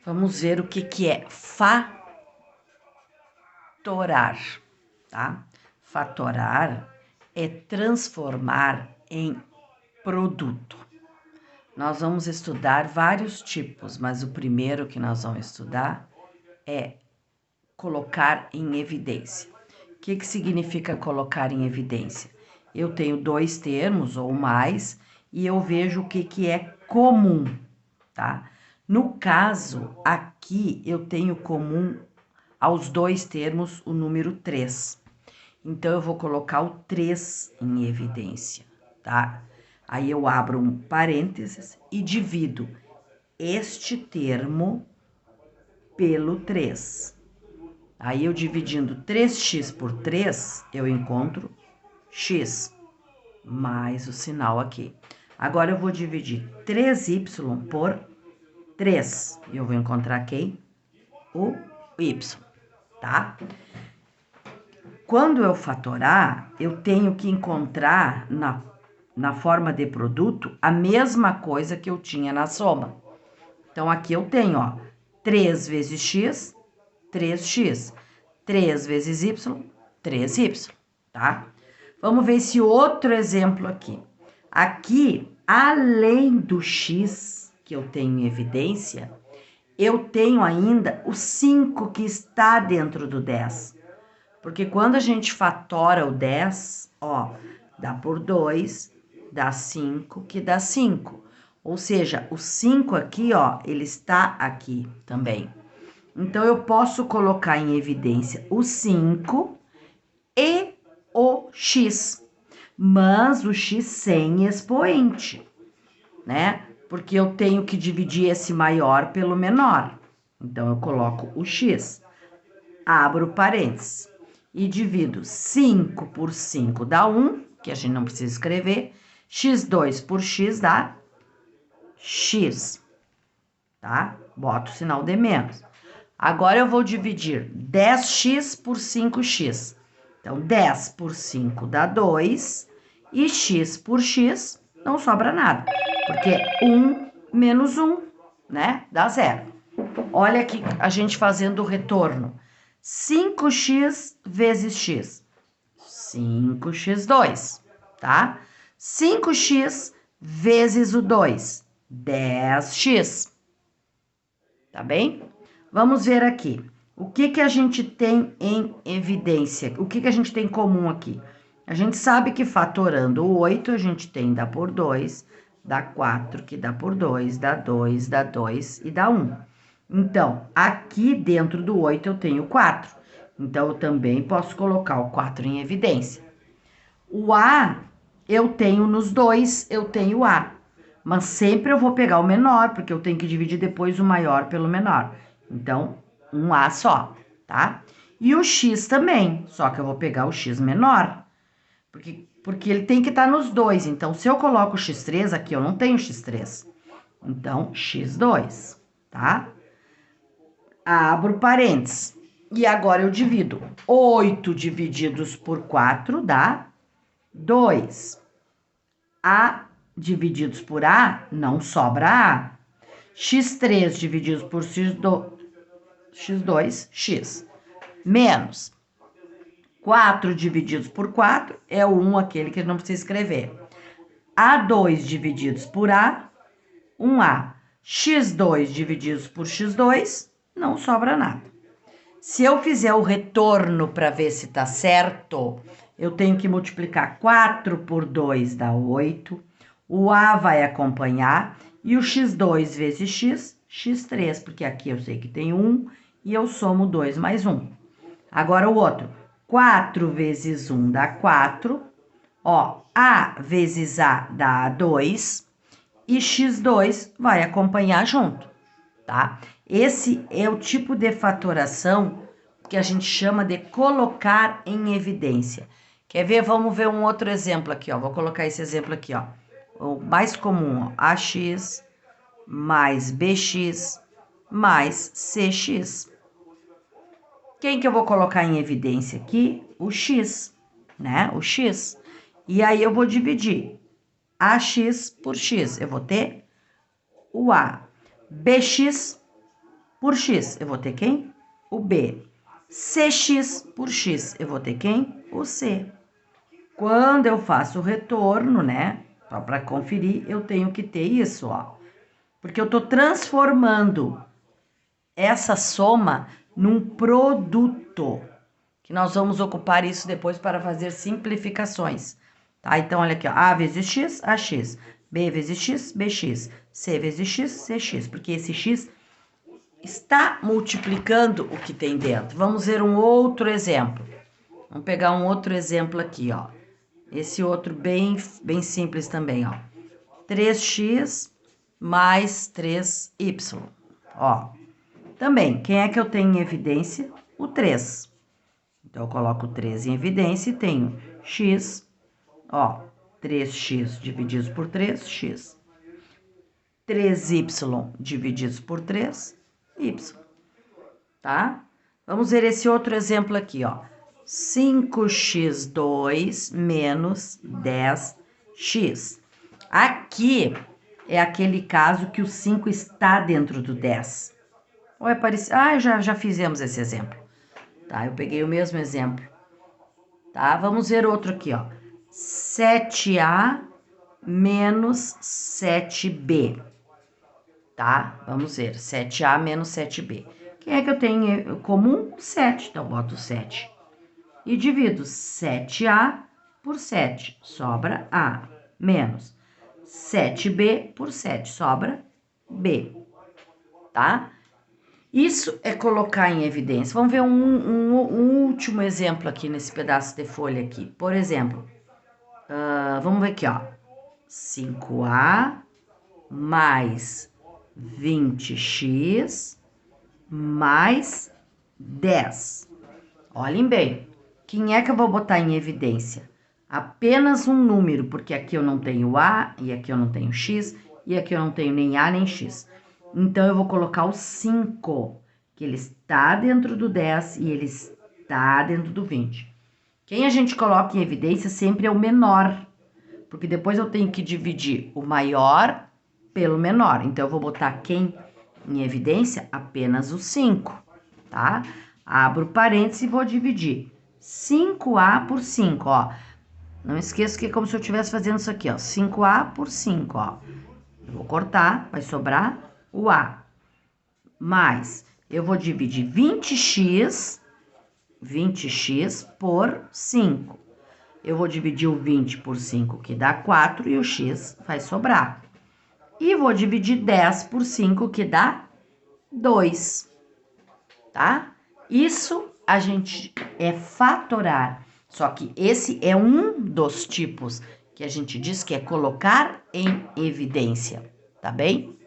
Vamos ver o que é fatorar, tá? Fatorar é transformar em produto. Nós vamos estudar vários tipos, mas o primeiro que nós vamos estudar é colocar em evidência. O que significa colocar em evidência? Eu tenho dois termos ou mais e eu vejo o que é comum, tá? No caso, aqui eu tenho comum aos dois termos o número 3. Então, eu vou colocar o 3 em evidência, tá? Aí eu abro um parênteses e divido este termo pelo 3. Aí, eu dividindo 3x por 3, eu encontro x, mais o sinal aqui. Agora, eu vou dividir 3y por 3. E eu vou encontrar quem? O y, tá? Quando eu fatorar, eu tenho que encontrar na forma de produto a mesma coisa que eu tinha na soma. Então, aqui eu tenho, ó, 3 vezes x, 3x. 3 vezes y, 3y, tá? Vamos ver esse outro exemplo aqui. Aqui, além do x que eu tenho em evidência, eu tenho ainda o 5 que está dentro do 10. Porque quando a gente fatora o 10, ó, dá por 2, dá 5, que dá 5. Ou seja, o 5 aqui, ó, ele está aqui também. Então, eu posso colocar em evidência o 5 e o x, mas o x sem expoente, né? Porque eu tenho que dividir esse maior pelo menor. Então, eu coloco o x, abro parênteses e divido 5 por 5 dá 1, que a gente não precisa escrever, x2 por x dá x, tá? Boto o sinal de menos. Agora, eu vou dividir 10x por 5x. Então, 10 por 5 dá 2 e x por x não sobra nada, porque 1 menos 1, né? Dá 0. Olha aqui a gente fazendo o retorno. 5x vezes x, 5x2, tá? 5x vezes o 2, 10x, tá bem? Vamos ver aqui, o que a gente tem em evidência, o que a gente tem em comum aqui? A gente sabe que fatorando o 8, a gente tem dá por 2, dá 4, que dá por 2, dá 2, dá 2 e dá 1. Então, aqui dentro do 8 eu tenho 4. Então, eu também posso colocar o 4 em evidência. O A, eu tenho nos dois, eu tenho A. Mas sempre eu vou pegar o menor, porque eu tenho que dividir depois o maior pelo menor. Então, um A só, tá? E o X também, só que eu vou pegar o X menor. Porque ele tem que estar nos dois. Então, se eu coloco o X3, aqui eu não tenho X3. Então, X2, tá? Abro parênteses. E agora eu divido 8 divididos por 4 dá 2. A divididos por A não sobra A. X3 divididos por X2, X. Menos 4 divididos por 4 é o 1, aquele que não precisa escrever. A2 divididos por A, 1A. X2 divididos por X2, não sobra nada. Se eu fizer o retorno para ver se tá certo, eu tenho que multiplicar 4 por 2 dá 8. O A vai acompanhar e o x2 vezes x, x3, porque aqui eu sei que tem 1 e eu somo 2 mais 1. Agora o outro, 4 vezes 1 dá 4. Ó, A vezes A dá 2 e x2 vai acompanhar junto, tá? Esse é o tipo de fatoração que a gente chama de colocar em evidência. Quer ver? Vamos ver um outro exemplo aqui, ó. Vou colocar esse exemplo aqui, ó. O mais comum, ó. AX mais BX mais CX. Quem que eu vou colocar em evidência aqui? O X, né? O X. E aí, eu vou dividir AX por X. Eu vou ter o A. BX por x, eu vou ter quem? O B. Cx por x, eu vou ter quem? O C. Quando eu faço o retorno, né? Só para conferir, eu tenho que ter isso, ó. Porque eu estou transformando essa soma num produto, que nós vamos ocupar isso depois para fazer simplificações, tá? Então, olha aqui, ó, A vezes X, AX, B vezes X, BX, C vezes X, CX, porque esse X está multiplicando o que tem dentro. Vamos ver um outro exemplo. Vamos pegar um outro exemplo aqui, ó. Esse outro bem simples também, ó. 3x mais 3y, ó. Também, quem é que eu tenho em evidência? O 3. Então, eu coloco o 3 em evidência e tenho x, ó, 3x divididos por 3, x. 3y divididos por 3, y. Tá? Vamos ver esse outro exemplo aqui, ó. 5x2 menos 10x. Aqui é aquele caso que o 5 está dentro do 10. Ou é parecido? Ah, já fizemos esse exemplo. Tá, eu peguei o mesmo exemplo. Tá, vamos ver outro aqui, ó. 7a menos 7b. Tá, vamos ver. 7a menos 7b. Quem é que eu tenho comum? 7. Então, boto 7. E divido 7a por 7. Sobra a. Menos 7b por 7. Sobra b. Tá? Isso é colocar em evidência. Vamos ver um último exemplo aqui nesse pedaço de folha aqui. Por exemplo, vamos ver aqui, ó. 5a mais 20x mais 10. Olhem bem, quem é que eu vou botar em evidência? Apenas um número, porque aqui eu não tenho a, e aqui eu não tenho x, e aqui eu não tenho nem a nem x. Então, eu vou colocar o 5, que ele está dentro do 10 e ele está dentro do 20. Quem a gente coloca em evidência sempre é o menor, porque depois eu tenho que dividir o maior pelo menor. Então, eu vou botar quem em evidência? Apenas o 5, tá? Abro parênteses e vou dividir 5a por 5, ó. Não esqueça que é como se eu estivesse fazendo isso aqui, ó. 5a por 5, ó. Eu vou cortar, vai sobrar o A. Mais, eu vou dividir 20x por 5. Eu vou dividir o 20 por 5, que dá 4, e o x vai sobrar. E vou dividir 10 por 5, que dá 2. Tá? Isso a gente é fatorar. Só que esse é um dos tipos que a gente diz que é colocar em evidência, tá bem?